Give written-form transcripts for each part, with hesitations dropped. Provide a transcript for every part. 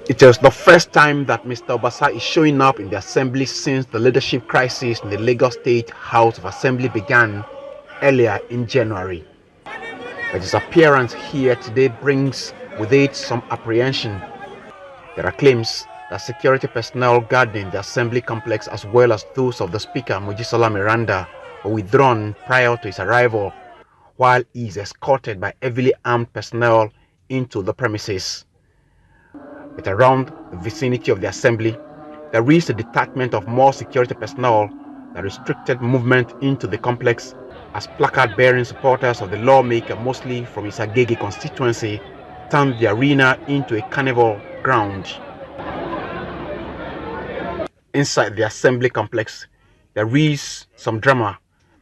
It is the first time that Mr. Obasa is showing up in the assembly since the leadership crisis in the Lagos State House of Assembly began earlier in January. But his appearance here today brings with it some apprehension. There are claims that security personnel guarding the assembly complex as well as those of the Speaker Mojisola Miranda were withdrawn prior to his arrival, while he is escorted by heavily armed personnel into the premises. But around the vicinity of the assembly, there is a detachment of more security personnel that restricted movement into the complex as placard-bearing supporters of the lawmaker, mostly from his Agege constituency, turned the arena into a carnival ground. Inside the assembly complex, there is some drama.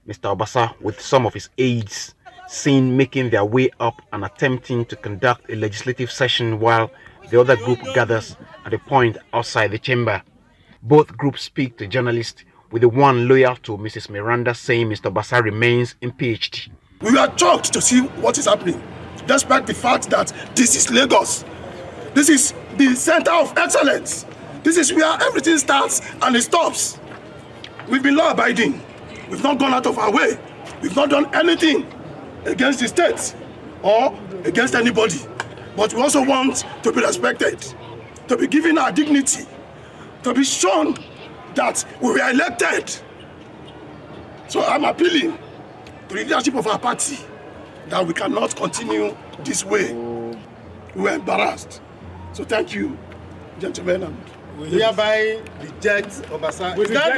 Mr. Obasa, with some of his aides, seen making their way up and attempting to conduct a legislative session while the other group gathers at a point outside the chamber. Both groups speak to journalists, with the one loyal to Mrs. Miranda saying Mr. Obasa remains impeached. We are shocked to see what is happening, despite the fact that this is Lagos. This is the center of excellence. This is where everything starts and it stops. We've been law-abiding. We've not gone out of our way. We've not done anything against the state or against anybody. But we also want to be respected, to be given our dignity, to be shown that we were elected. So I'm appealing to the leadership of our party that we cannot continue this way. We were embarrassed. So thank you, gentlemen. We hereby reject Obasa. We reject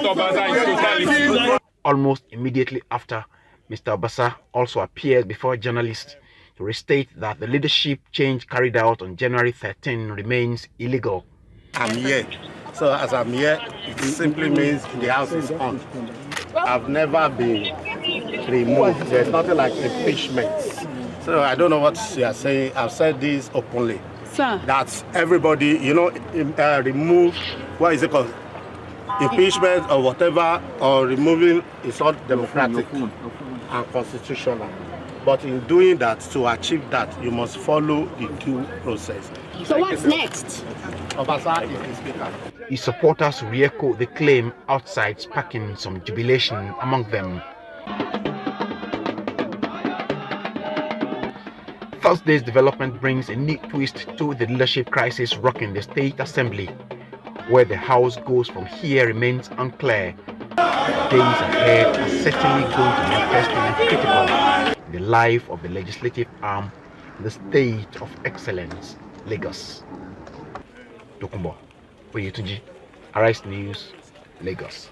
Obasa. Almost immediately after, Mr. Obasa also appeared before journalists to restate that the leadership change carried out on January 13 remains illegal. I'm here. So as I'm here, it simply means the house is on. I've never been removed. There's nothing like impeachment. So I don't know what you are saying. I've said this openly. Sir. That everybody, remove, what is it called? Impeachment or whatever, or removing is not democratic and constitutional. But in doing that, to achieve that, you must follow the due process. So what's next? Obasa is the speaker. His supporters re-echo the claim outside, sparking some jubilation among them. Thursday's development brings a neat twist to the leadership crisis rocking the state assembly. Where the house goes from here remains unclear. The days ahead are certainly going to be interesting and critical in the life of the legislative arm in the state of excellence, Lagos. Tokumbo Oyetunji, Arise News, Lagos.